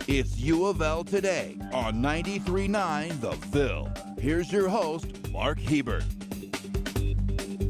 It's U of L Today on 93.9 The Phil. Here's your host, Mark Hebert.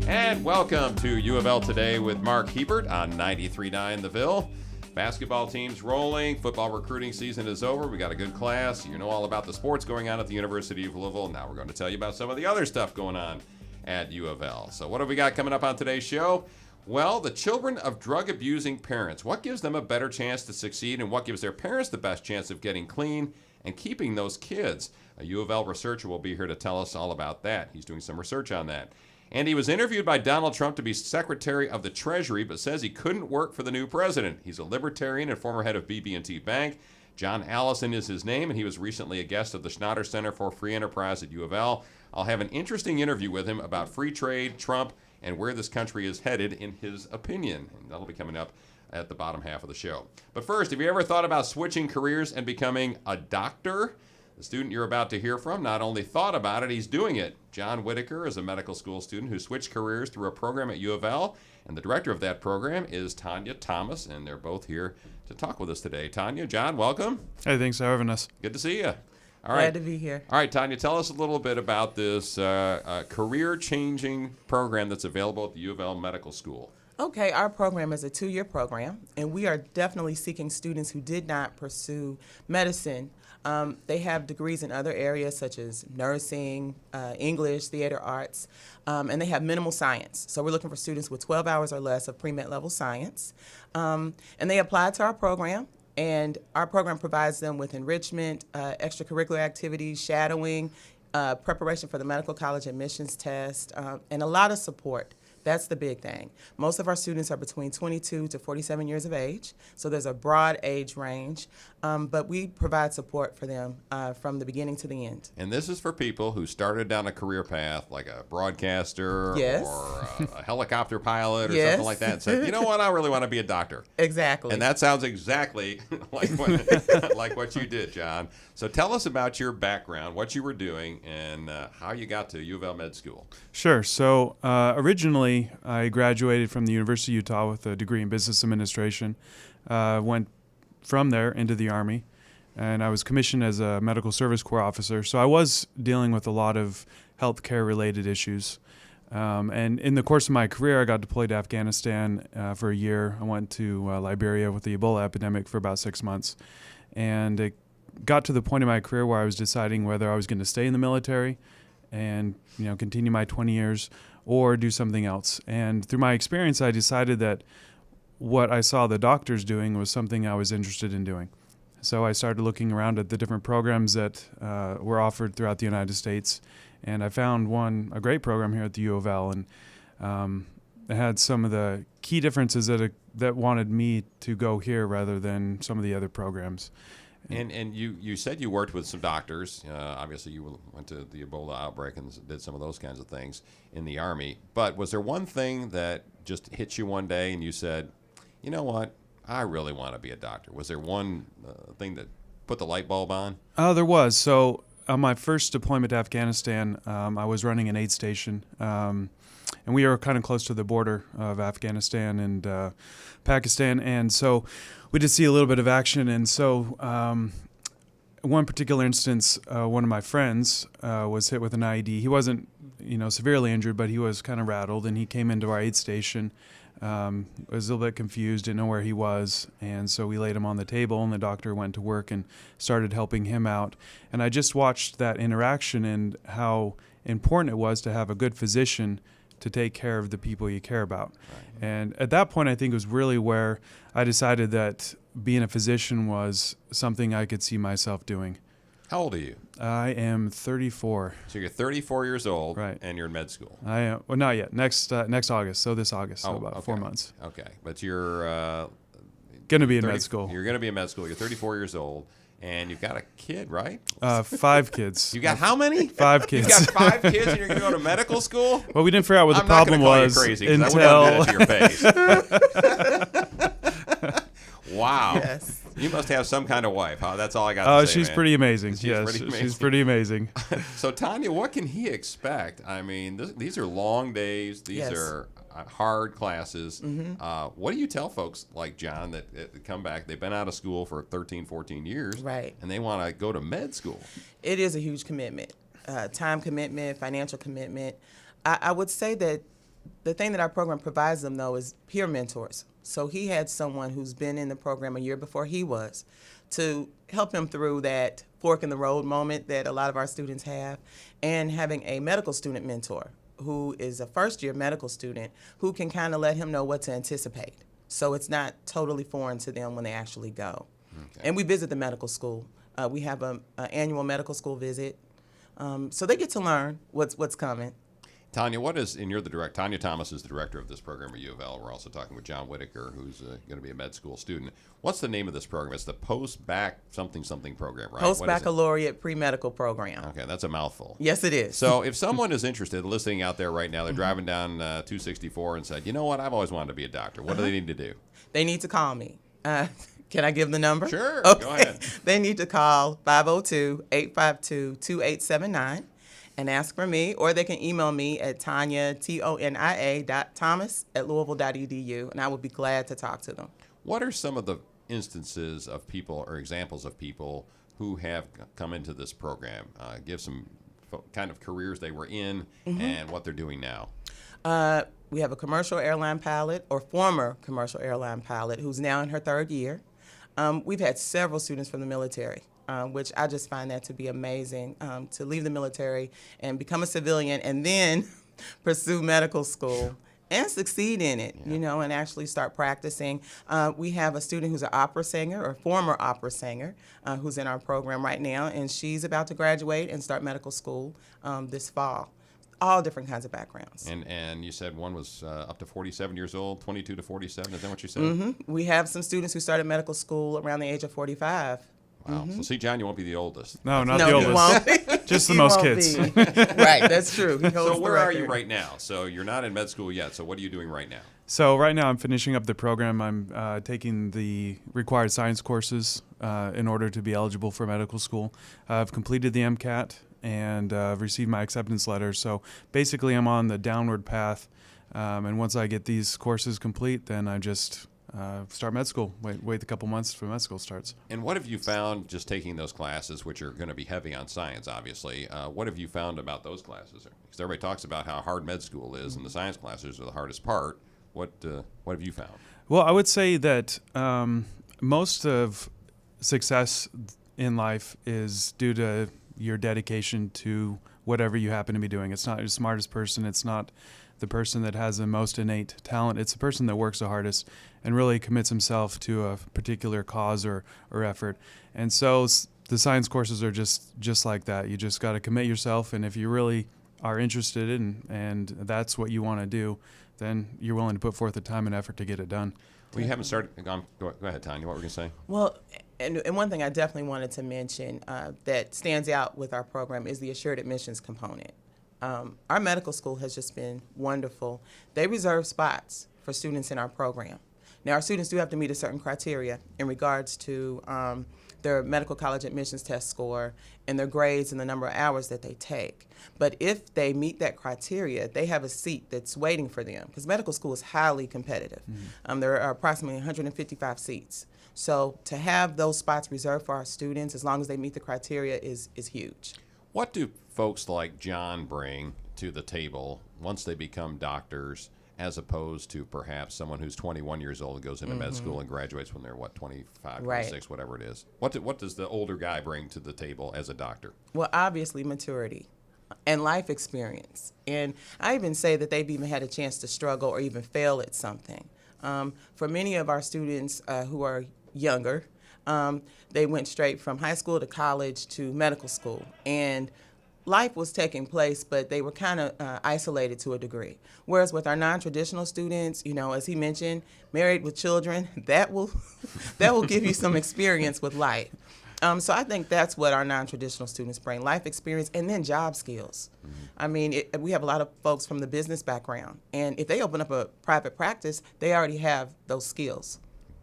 And welcome to U of L Today with Mark Hebert on 93.9 The Phil. Basketball team's rolling. Football recruiting season is over. We got a good class. You know all about the sports going on at the University of Louisville. Now we're going to tell you about some of the other stuff going on at U of L. So what have we got coming up on today's show? Well, the children of drug-abusing parents. What gives them a better chance to succeed, and what gives their parents the best chance of getting clean and keeping those kids? A U of L researcher will be here to tell us all about that. He's doing some research on that. And he was interviewed by Donald Trump to be Secretary of the Treasury, but says he couldn't work for the new president. He's a libertarian and former head of BB&T Bank. John Allison is his name, and he was recently a guest of the Schnatter Center for Free Enterprise at U of L. I'll have an interesting interview with him about free trade, Trump, and where this country is headed in his opinion. And that'll be coming up at the bottom half of the show. But first, have you ever thought about switching careers and becoming a doctor? The student you're about to hear from not only thought about it, he's doing it. John Whitaker is a medical school student who switched careers through a program at U of L, and the director of that program is Tanya Thomas, and they're both here to talk with us today. Tanya, John, welcome. Hey, thanks for having us. Good to see you. All Glad right. to be here. All right, Tanya, tell us a little bit about this career-changing program that's available at the U of L Medical School. Okay, our program is a 2-year program, and we are definitely seeking students who did not pursue medicine. They have degrees in other areas such as nursing, English, theater arts, and they have minimal science. So we're looking for students with 12 hours or less of pre-med level science. And they apply to our program. And our program provides them with enrichment, extracurricular activities, shadowing, preparation for the medical college admissions test, and a lot of support. That's the big thing. Most of our students are between 22 to 47 years of age, so there's a broad age range, but we provide support for them from the beginning to the end. And this is for people who started down a career path, like a broadcaster Yes. or a helicopter pilot or Yes. something like that, and said, you know what, I really want to be a doctor. Exactly. And that sounds exactly like what you did, John. So tell us about your background, what you were doing, and how you got to U of L Med School. Sure. So originally, I graduated from the University of Utah with a degree in business administration. Went from there into the Army, and I was commissioned as a medical service corps officer. So I was dealing with a lot of healthcare-related issues. And in the course of my career, I got deployed to Afghanistan for a year. I went to Liberia with the Ebola epidemic for about 6 months. And it got to the point in my career where I was deciding whether I was going to stay in the military and continue my 20 years or do something else. And through my experience, I decided that what I saw the doctors doing was something I was interested in doing. So I started looking around at the different programs that were offered throughout the United States, and I found a great program here at the U of L, and it had some of the key differences that wanted me to go here rather than some of the other programs. And you said you worked with some doctors. Obviously, you went to the Ebola outbreak and did some of those kinds of things in the Army. But was there one thing that just hit you one day and you said, you know what, I really want to be a doctor? Was there one thing that put the light bulb on? There was. So on my first deployment to Afghanistan, I was running an aid station. And we are kind of close to the border of Afghanistan and Pakistan. And so we did see a little bit of action. And so one particular instance, one of my friends was hit with an IED. He wasn't, severely injured, but he was kind of rattled. And he came into our aid station, was a little bit confused, didn't know where he was. And so we laid him on the table, and the doctor went to work and started helping him out. And I just watched that interaction and how important it was to have a good physician to take care of the people you care about. Right. And at that point, I think it was really where I decided that being a physician was something I could see myself doing. How old are you? I am 34. So you're 34 years old, right, and you're in med school. I am. Well, not yet. Next August. So this August. So about okay. 4 months. Okay, but you're going to be in med school. You're going to be in med school. You're 34 years old. And you've got a kid, right? 5 kids. You got how many? 5 kids. You got 5 kids, and you're going to go to medical school? Well, we didn't figure out what the problem was crazy, until. I wouldn't have done that to your face. Wow. Yes. You must have some kind of wife, huh? That's all I got to say. She's man. pretty amazing. She's pretty amazing. So, Tanya, what can he expect? I mean, these are long days. These Yes. are, hard classes. What do you tell folks like John that come back? They've been out of school for 13, 14 years, Right. and they want to go to med school. It is a huge commitment, time commitment, financial commitment. I would say that the thing that our program provides them, though, is peer mentors. So he had someone who's been in the program a year before he was to help him through that fork in the road moment that a lot of our students have, and having a medical student mentor who is a first-year medical student who can kind of let him know what to anticipate. So it's not totally foreign to them when they actually go. Okay. And we visit the medical school. We have an annual medical school visit. So they get to learn what's coming. Tanya, and you're the director. Tanya Thomas is the director of this program at UofL. We're also talking with John Whitaker, who's going to be a med school student. What's the name of this program? It's the Post-Bac something program, right? Post-Baccalaureate Pre-Medical Program. Okay, that's a mouthful. Yes, it is. So if someone is interested, listening out there right now, they're driving down 264 and said, you know what, I've always wanted to be a doctor. What do they need to do? They need to call me. Can I give the number? Sure, okay. Go ahead. They need to call 502-852-2879 and ask for me, or they can email me at tonia.thomas@louisville.edu, and I would be glad to talk to them. What are some of the instances of people or examples of people who have come into this program? Give some kind of careers they were in and what they're doing now. We have a commercial airline pilot, or former commercial airline pilot, who's now in her third year. We've had several students from the military, which I just find that to be amazing, to leave the military and become a civilian and then pursue medical school and succeed in it, and actually start practicing. We have a student who's an opera singer, or former opera singer, who's in our program right now, and she's about to graduate and start medical school this fall. All different kinds of backgrounds. And you said one was up to 47 years old, 22 to 47. Is that what you said? We have some students who started medical school around the age of 45. Wow. So see, John, you won't be the oldest. No, not the oldest. He won't. Just the He most won't kids. be. Right, that's true. He holds So where the are you record. right now? So you're not in med school yet. So what are you doing right now? So right now I'm finishing up the program. I'm taking the required science courses in order to be eligible for medical school. I've completed the MCAT and received my acceptance letter. So basically I'm on the downward path. And once I get these courses complete, then I just start med school. Wait a couple months for med school starts. And what have you found just taking those classes, which are going to be heavy on science, obviously? What have you found about those classes? Because everybody talks about how hard med school is, and the science classes are the hardest part. What have you found? Well, I would say that most of success in life is due to your dedication to whatever you happen to be doing. It's not your smartest person. It's not the person that has the most innate talent. It's the person that works the hardest and really commits himself to a particular cause or effort. And so the science courses are just like that. You just got to commit yourself, and if you really are interested in and that's what you want to do, then you're willing to put forth the time and effort to get it done. Well, you haven't started. Go ahead, Tanya. What were you going to say? Well, and one thing I definitely wanted to mention that stands out with our program is the assured admissions component. Our medical school has just been wonderful. They reserve spots for students in our program. Now, our students do have to meet a certain criteria in regards to their medical college admissions test score and their grades and the number of hours that they take. But if they meet that criteria, they have a seat that's waiting for them, because medical school is highly competitive. There are approximately 155 seats. So to have those spots reserved for our students, as long as they meet the criteria, is huge. What do folks like John bring to the table once they become doctors, as opposed to perhaps someone who's 21 years old and goes into med school and graduates when they're, 25, 26, whatever it is? What does the older guy bring to the table as a doctor? Well, obviously maturity and life experience. And I even say that they've even had a chance to struggle or even fail at something. For many of our students who are younger, they went straight from high school to college to medical school. And life was taking place, but they were kind of isolated to a degree. Whereas with our non-traditional students, as he mentioned, married with children, that will give you some experience with life. So I think that's what our non-traditional students bring: life experience and then job skills. I mean, we have a lot of folks from the business background, and if they open up a private practice, they already have those skills.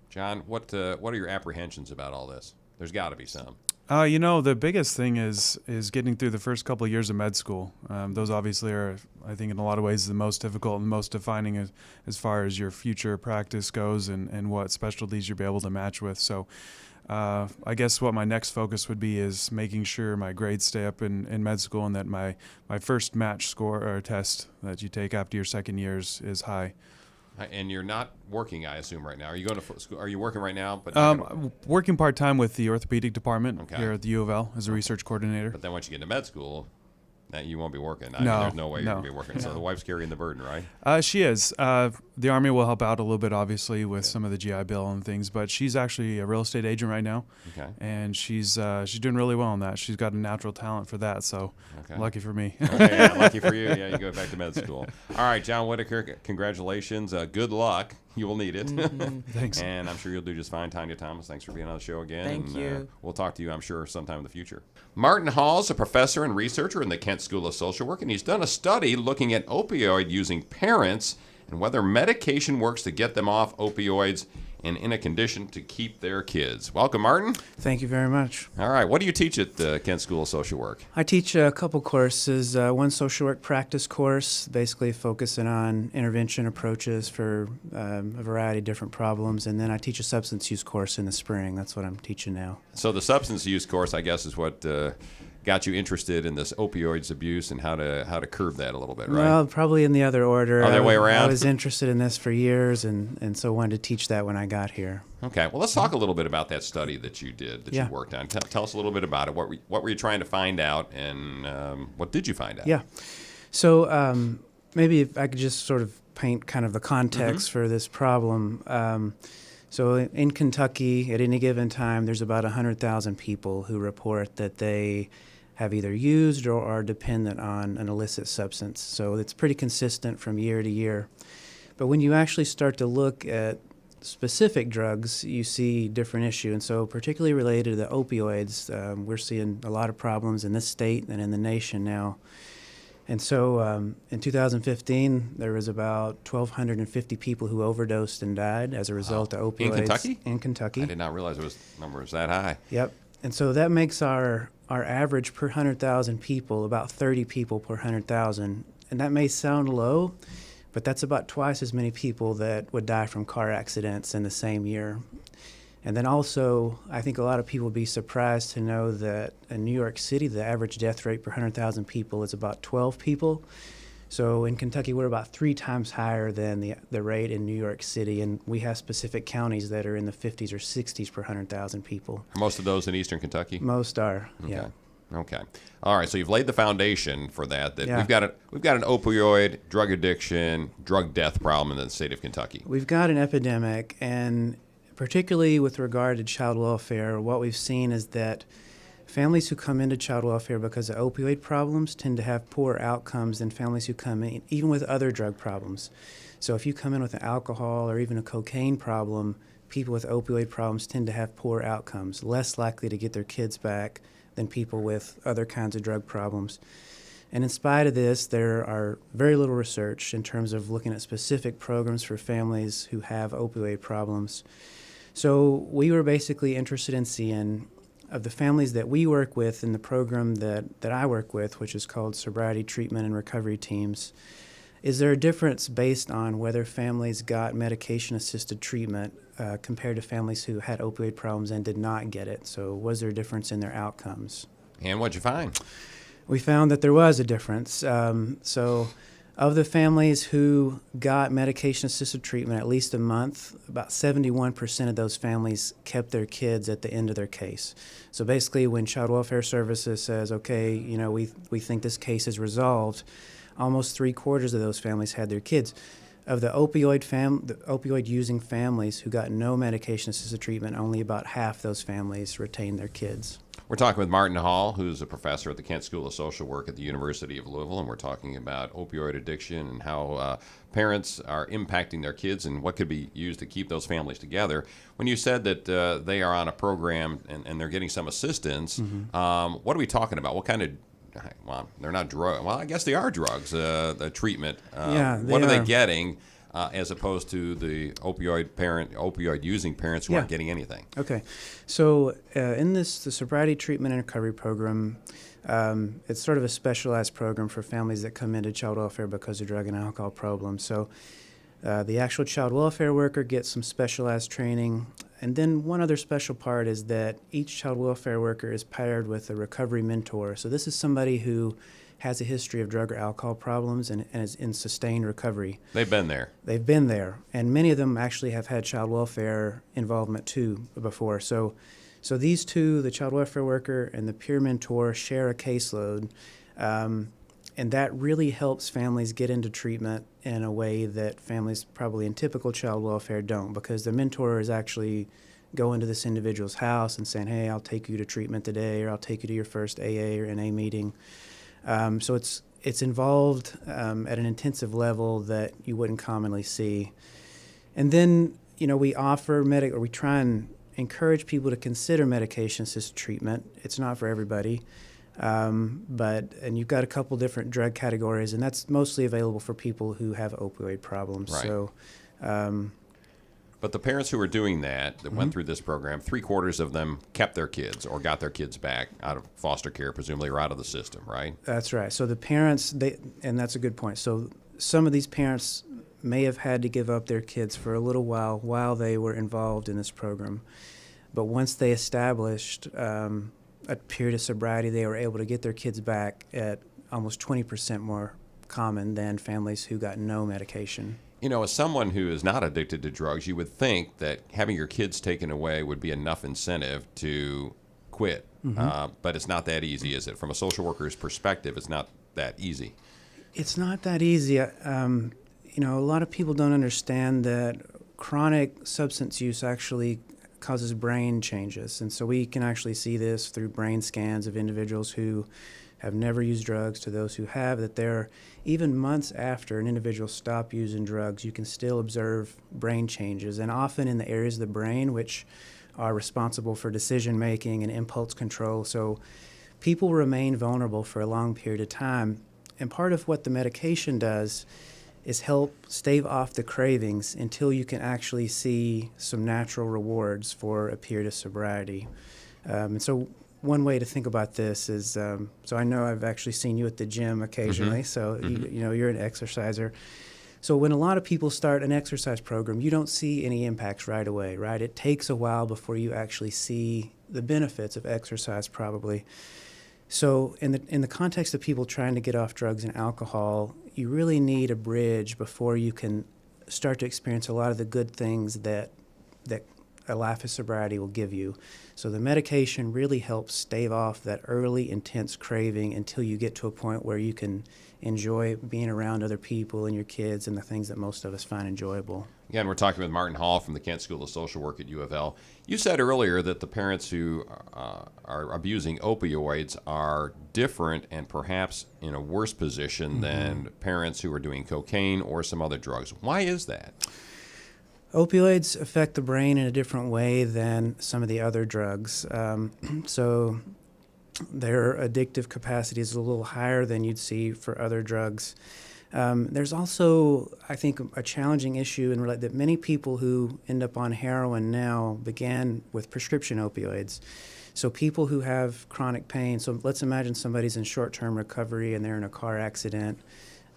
John, what are your apprehensions about all this? There's got to be some. The biggest thing is getting through the first couple of years of med school. Those obviously are, I think, in a lot of ways, the most difficult and most defining as far as your future practice goes and what specialties you'll be able to match with. So I guess what my next focus would be is making sure my grades stay up in med school and that my first match score or test that you take after your second year is high. And you're not working, I assume, right now. Are you going to school? Are you working right now? But working part-time with the orthopedic department Okay. here at the UofL as a research coordinator. But then once you get into med school, that you won't be working. No, there's no way you're no. going to be working. So the wife's carrying the burden, right? She is. The Army will help out a little bit, obviously, with some of the GI Bill and things, but she's actually a real estate agent right now, Okay. and she's doing really well on that. She's got a natural talent for that, so Okay. lucky for me. Okay, yeah, lucky for you. Yeah, you go back to med school. All right, John Whitaker, congratulations. Good luck. You will need it. Thanks. And I'm sure you'll do just fine. Tanya Thomas, thanks for being on the show again. Thank you. We'll talk to you, I'm sure, sometime in the future. Martin Hall is a professor and researcher in the Kent School of Social Work, and he's done a study looking at opioid-using parents and whether medication works to get them off opioids and in a condition to keep their kids. Welcome, Martin. Thank you very much. All right, what do you teach at the Kent School of Social Work? I teach a couple courses. One social work practice course, basically focusing on intervention approaches for a variety of different problems. And then I teach a substance use course in the spring. That's what I'm teaching now. So the substance use course, I guess, is what got you interested in this opioids abuse and how to curb that a little bit, right? Well, probably in the other order. Oh, that way around? I was interested in this for years, and so wanted to teach that when I got here. Okay, well, let's talk a little bit about that study that you did, that Yeah. you worked on. Tell us a little bit about it. What were you trying to find out, and what did you find out? Yeah. So maybe if I could just sort of paint kind of the context for this problem. So in Kentucky, at any given time, there's about 100,000 people who report that they have either used or are dependent on an illicit substance. So it's pretty consistent from year to year. But when you actually start to look at specific drugs, you see different issue. And so particularly related to the opioids, we're seeing a lot of problems in this state and in the nation now. And so in 2015, there was about 1,250 people who overdosed and died as a result of opioids. In Kentucky? In Kentucky. I did not realize the number was that high. Yep. And so that makes our average per 100,000 people about 30 people per 100,000. And that may sound low, but that's about twice as many people that would die from car accidents in the same year. And then also, I think a lot of people would be surprised to know that in New York City, the average death rate per 100,000 people is about 12 people. So in Kentucky, we're about 3 times higher than the rate in New York City, and we have specific counties that are in the 50s or 60s per 100,000 people. Are most of those in eastern Kentucky? Most are, yeah. Okay. All right. So you've laid the foundation for that. Yeah. We've got an opioid, drug addiction, drug death problem in the state of Kentucky. We've got an epidemic, and particularly with regard to child welfare, what we've seen is that families who come into child welfare because of opioid problems tend to have poorer outcomes than families who come in even with other drug problems. So if you come in with an alcohol or even a cocaine problem, people with opioid problems tend to have poor outcomes, less likely to get their kids back than people with other kinds of drug problems. And in spite of this, there are very little research in terms of looking at specific programs for families who have opioid problems. So we were basically interested in seeing, of the families that we work with in the program that I work with, which is called Sobriety Treatment and Recovery Teams, is there a difference based on whether families got medication-assisted treatment compared to families who had opioid problems and did not get it? So was there a difference in their outcomes? And what'd you find? We found that there was a difference. So of the families who got medication-assisted treatment at least a month, about 71% of those families kept their kids at the end of their case. So basically when Child Welfare Services says, okay, you know, we think this case is resolved, almost 3/4 of those families had their kids. Of the opioid-using families who got no medication-assisted treatment, only about half those families retained their kids. We're talking with Martin Hall, who's a professor at the Kent School of Social Work at the University of Louisville, and we're talking about opioid addiction and how parents are impacting their kids and what could be used to keep those families together. When you said that they are on a program and they're getting some assistance, what are we talking about? What kind of, well, they're not drugs. Well, I guess they are drugs, the treatment. Yeah, what are they getting? as opposed to the opioid using parents who Yeah. aren't getting anything. Okay, so in the sobriety treatment and recovery program, it's sort of a specialized program for families that come into child welfare because of drug and alcohol problems. So the actual child welfare worker gets some specialized training. And then one other special part is that each child welfare worker is paired with a recovery mentor. So this is somebody who has a history of drug or alcohol problems and is in sustained recovery. They've been there. They've been there, and many of them actually have had child welfare involvement too before. So these two, the child welfare worker and the peer mentor, share a caseload, and that really helps families get into treatment in a way that families probably in typical child welfare don't, because the mentor is actually going to this individual's house and saying, hey, I'll take you to treatment today, or I'll take you to your first AA or NA meeting. So it's involved at an intensive level that you wouldn't commonly see. And then, we offer we try and encourage people to consider medication-assisted treatment. It's not for everybody, and you've got a couple different drug categories, and that's mostly available for people who have opioid problems. Right. So, But the parents who are doing that went through this program, 3/4 of them kept their kids or got their kids back out of foster care, presumably, or out of the system, right? that's right. So the parents, and that's a good point. So some of these parents may have had to give up their kids for a little while they were involved in this program. But once they established a period of sobriety, they were able to get their kids back at almost 20% more common than families who got no medication. As someone who is not addicted to drugs, you would think that having your kids taken away would be enough incentive to quit. But it's not that easy, is it? From a social worker's perspective, it's not that easy. It's not that easy. A lot of people don't understand that chronic substance use actually causes brain changes. And so we can actually see this through brain scans of individuals who have never used drugs to those who have, that they're, even months after an individual stopped using drugs, you can still observe brain changes, and often in the areas of the brain which are responsible for decision making and impulse control. So people remain vulnerable for a long period of time. And part of what the medication does is help stave off the cravings until you can actually see some natural rewards for a period of sobriety. And so one way to think about this is, so I know I've actually seen you at the gym occasionally, so you're an exerciser. So when a lot of people start an exercise program, you don't see any impacts right away, right? It takes a while before you actually see the benefits of exercise probably. So in the context of people trying to get off drugs and alcohol, you really need a bridge before you can start to experience a lot of the good things that a life of sobriety will give you. So the medication really helps stave off that early intense craving until you get to a point where you can enjoy being around other people and your kids and the things that most of us find enjoyable. Again, we're talking with Martin Hall from the Kent School of Social Work at UofL. You said earlier that the parents who are abusing opioids are different and perhaps in a worse position than parents who are doing cocaine or some other drugs. Why is that? Opioids affect the brain in a different way than some of the other drugs. So their addictive capacity is a little higher than you'd see for other drugs. There's also, I think, a challenging issue in that many people who end up on heroin now began with prescription opioids. So people who have chronic pain, so let's imagine somebody's in short-term recovery and they're in a car accident.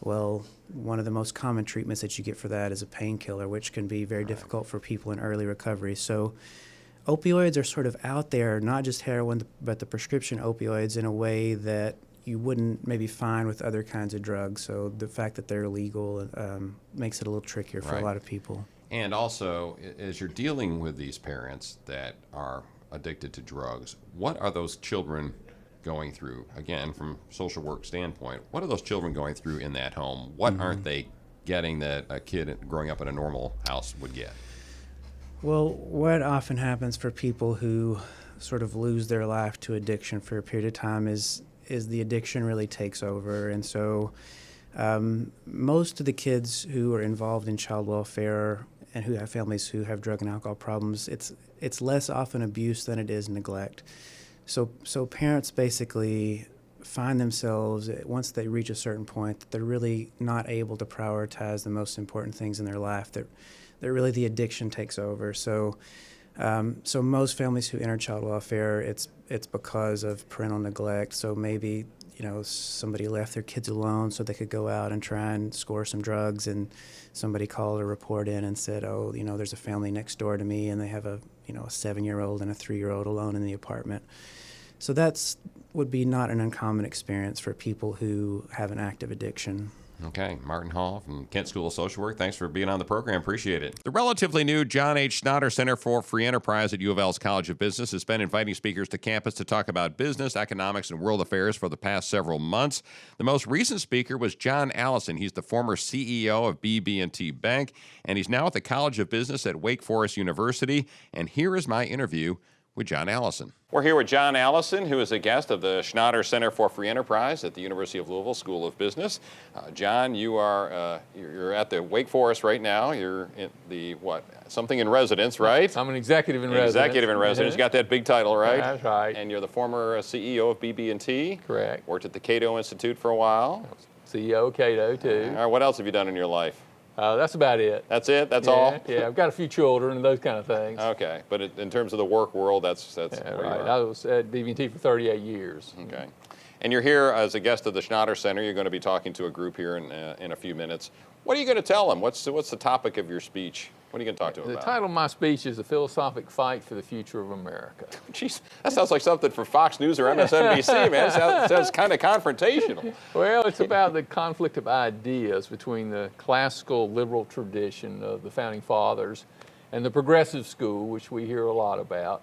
Well, one of the most common treatments that you get for that is a painkiller, which can be very difficult for people in early recovery. So opioids are sort of out there, not just heroin, but the prescription opioids in a way that you wouldn't maybe find with other kinds of drugs. So the fact that they're illegal makes it a little trickier for a lot of people. And also, as you're dealing with these parents that are addicted to drugs, what are those children going through? Again, from social work standpoint, what are those children going through in that home? What aren't they getting that a kid growing up in a normal house would get? Well, what often happens for people who sort of lose their life to addiction for a period of time is the addiction really takes over. And so most of the kids who are involved in child welfare and who have families who have drug and alcohol problems, it's less often abuse than it is neglect. So parents basically find themselves, once they reach a certain point, that they're really not able to prioritize the most important things in their life, that really the addiction takes over. So most families who enter child welfare, it's because of parental neglect. So maybe, somebody left their kids alone so they could go out and try and score some drugs, and somebody called a report in and said, oh, there's a family next door to me and they have a 7-year-old and a 3-year-old alone in the apartment. So would be not an uncommon experience for people who have an active addiction. Okay, Martin Hall from Kent School of Social Work. Thanks for being on the program. Appreciate it. The relatively new John H. Schnatter Center for Free Enterprise at UofL's College of Business has been inviting speakers to campus to talk about business, economics, and world affairs for the past several months. The most recent speaker was John Allison. He's the former CEO of BB&T Bank, and he's now at the College of Business at Wake Forest University. And here is my interview with John Allison. We're here with John Allison, who is a guest of the Schnatter Center for Free Enterprise at the University of Louisville School of Business. John, you're at the Wake Forest right now. You're in the something in residence, right? I'm an executive in residence. Executive in residence. You got that big title, right? That's right. And you're the former CEO of BB&T. Correct. Worked at the Cato Institute for a while. CEO of Cato too. All right. What else have you done in your life? That's about it. That's it? That's all? Yeah, I've got a few children and those kind of things. Okay, but in terms of the work world, that's Yeah, where right. you are. I was at BB&T for 38 years. Okay. And you're here as a guest of the Schnatter Center. You're going to be talking to a group here in a few minutes. What are you going to tell them? What's the topic of your speech? What are you going to talk to them The about? title of my speech is The Philosophic Fight for the Future of America. Jeez, that sounds like something for Fox News or MSNBC, man. It sounds kind of confrontational. Well, it's about the conflict of ideas between the classical liberal tradition of the Founding Fathers and the progressive school, which we hear a lot about.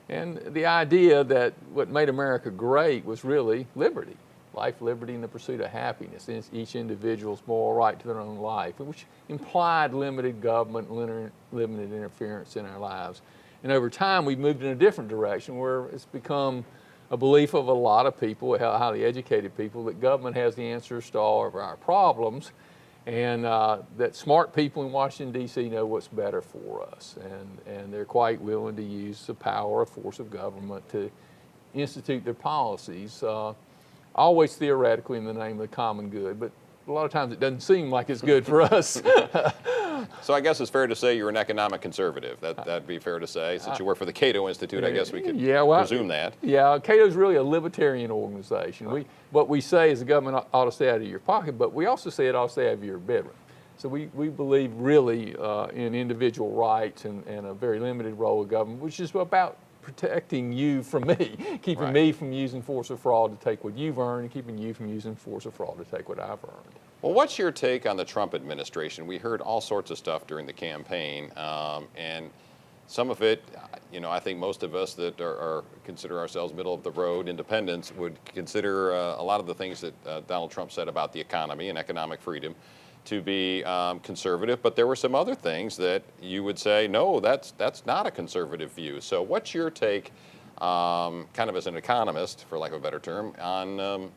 And the idea that what made America great was really liberty. Life, liberty, and the pursuit of happiness, each individual's moral right to their own life, which implied limited government, limited interference in our lives. And over time, we've moved in a different direction where it's become a belief of a lot of people, highly educated people, that government has the answers to all of our problems, and that smart people in Washington, D.C. know what's better for us. And they're quite willing to use the power or force of government to institute their policies, always theoretically in the name of the common good, but a lot of times it doesn't seem like it's good for us. So I guess it's fair to say you're an economic conservative. That'd be fair to say. Since you work for the Cato Institute, I guess we could presume that. Yeah, Cato's really a libertarian organization. What we say is the government ought to stay out of your pocket, but we also say it ought to stay out of your bedroom. So we believe really in individual rights and a very limited role of government, which is about protecting you from me, keeping me from using force or fraud to take what you've earned, and keeping you from using force or fraud to take what I've earned. Well, what's your take on the Trump administration? We heard all sorts of stuff during the campaign, and some of it, I think most of us that consider ourselves middle of the road independents would consider a lot of the things that Donald Trump said about the economy and economic freedom to be conservative, but there were some other things that you would say, no, that's not a conservative view. So what's your take, kind of as an economist, for lack of a better term, on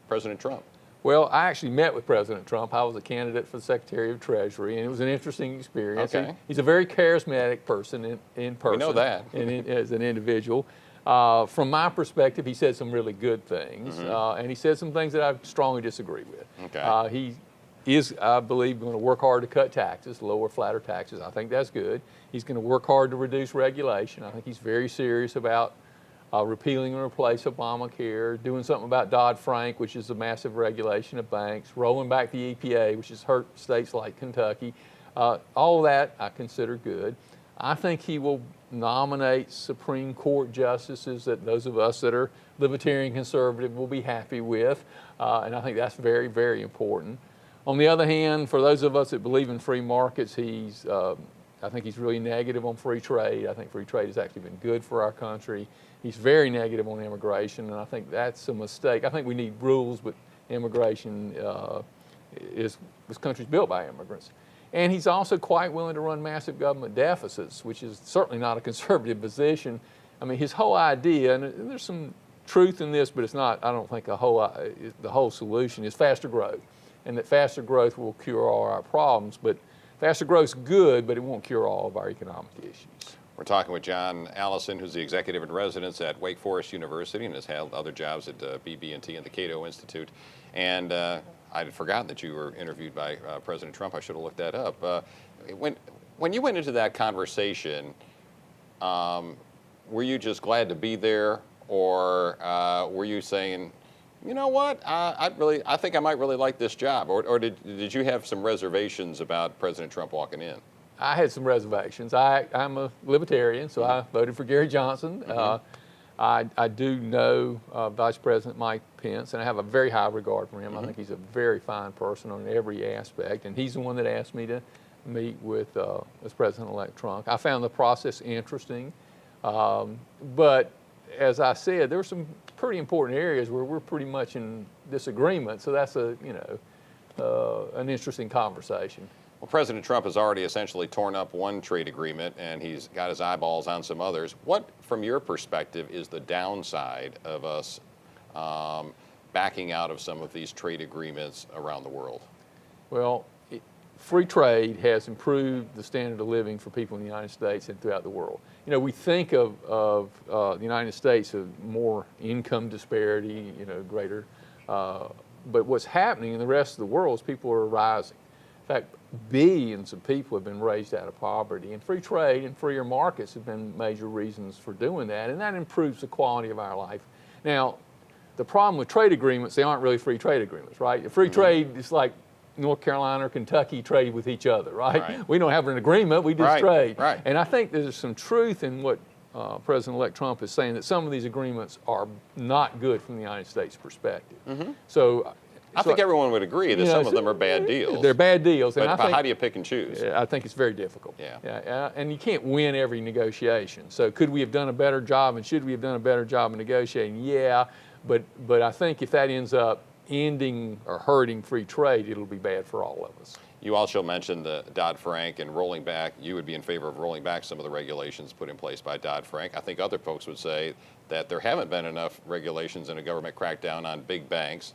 President Trump? Well, I actually met with President Trump. I was a candidate for the Secretary of Treasury, and it was an interesting experience. Okay. He's a very charismatic person in person. We know that. And as an individual. From my perspective, he said some really good things, and he said some things that I strongly disagree with. Okay. He is, I believe, going to work hard to cut taxes, lower, flatter taxes. I think that's good. He's going to work hard to reduce regulation. I think he's very serious about repealing and replace Obamacare, doing something about Dodd-Frank, which is a massive regulation of banks, rolling back the EPA, which has hurt states like Kentucky. All of that I consider good. I think he will nominate Supreme Court justices that those of us that are libertarian conservative will be happy with, and I think that's very, very important. On the other hand, for those of us that believe in free markets, I think he's really negative on free trade. I think free trade has actually been good for our country. He's very negative on immigration, and I think that's a mistake. I think we need rules, but immigration this country's built by immigrants. And he's also quite willing to run massive government deficits, which is certainly not a conservative position. I mean, his whole idea, and there's some truth in this, but it's not, I don't think the whole solution is faster growth, and that faster growth will cure all our problems. But faster growth's good, but it won't cure all of our economic issues. We're talking with John Allison, who's the executive in residence at Wake Forest University and has held other jobs at BB&T and the Cato Institute. And I had forgotten that you were interviewed by President Trump. I should have looked that up. When you went into that conversation, were you just glad to be there, or were you saying, you know what, I think I might really like this job, or did you have some reservations about President Trump walking in? I had some reservations. I'm a libertarian, so I voted for Gary Johnson. I do know Vice President Mike Pence, and I have a very high regard for him. I think he's a very fine person on every aspect, and he's the one that asked me to meet with as President-elect Trump. I found the process interesting, but as I said, there were some pretty important areas where we're pretty much in disagreement, so that's an interesting conversation. Well, President Trump has already essentially torn up one trade agreement, and he's got his eyeballs on some others. What, from your perspective, is the downside of us backing out of some of these trade agreements around the world? Well, free trade has improved the standard of living for people in the United States and throughout the world. You know, we think of the United States of more income disparity, greater, but what's happening in the rest of the world is people are rising. In fact, billions of people have been raised out of poverty, and free trade and freer markets have been major reasons for doing that, and that improves the quality of our life. Now, the problem with trade agreements, they aren't really free trade agreements, right? Free trade is like North Carolina or Kentucky trade with each other, right? We don't have an agreement, we just trade. Right. And I think there's some truth in what President-elect Trump is saying, that some of these agreements are not good from the United States perspective. So I think everyone would agree that some of them are bad deals. They're bad deals. But, and I think, how do you pick and choose? I think it's very difficult. Yeah. And you can't win every negotiation. So could we have done a better job, and should we have done a better job in negotiating? Yeah, but I think if that ends up ending or hurting free trade, it'll be bad for all of us. You also mentioned the Dodd-Frank and rolling back. You would be in favor of rolling back some of the regulations put in place by Dodd-Frank. I think other folks would say that there haven't been enough regulations and a government crackdown on big banks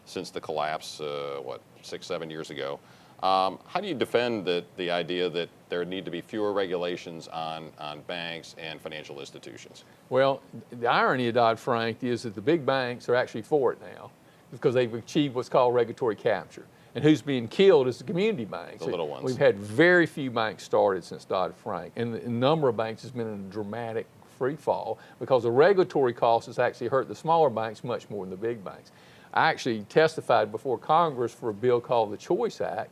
since the collapse, 6-7 years ago. How do you defend the idea that there need to be fewer regulations on banks and financial institutions? Well, the irony of Dodd-Frank is that the big banks are actually for it now, because they've achieved what's called regulatory capture. And who's being killed is the community banks. The little ones. We've had very few banks started since Dodd-Frank, and the number of banks has been in a dramatic free fall because the regulatory cost has actually hurt the smaller banks much more than the big banks. I actually testified before Congress for a bill called the Choice Act,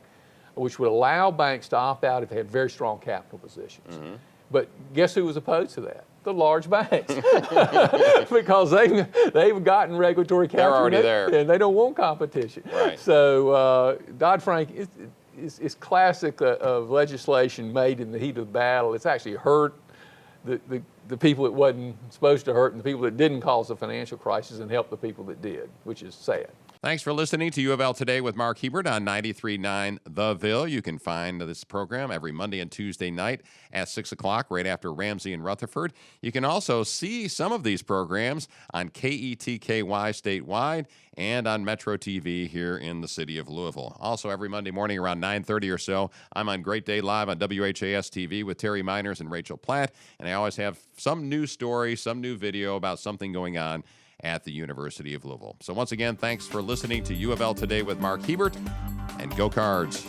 which would allow banks to opt out if they had very strong capital positions. But guess who was opposed to that? The large banks, because they've gotten regulatory capture. They're already there, and they don't want competition. Right. So Dodd-Frank is classic of legislation made in the heat of the battle. It's actually hurt the people it wasn't supposed to hurt, and the people that didn't cause the financial crisis, and helped the people that did, which is sad. Thanks for listening to UofL Today with Mark Hebert on 93.9 The Ville. You can find this program every Monday and Tuesday night at 6 o'clock, right after Ramsey and Rutherford. You can also see some of these programs on KETKY statewide and on Metro TV here in the city of Louisville. Also, every Monday morning around 9:30 or so, I'm on Great Day Live on WHAS TV with Terry Miners and Rachel Platt, and I always have some new story, some new video about something going on at the University of Louisville. So once again, thanks for listening to UofL Today with Mark Hebert, and go Cards.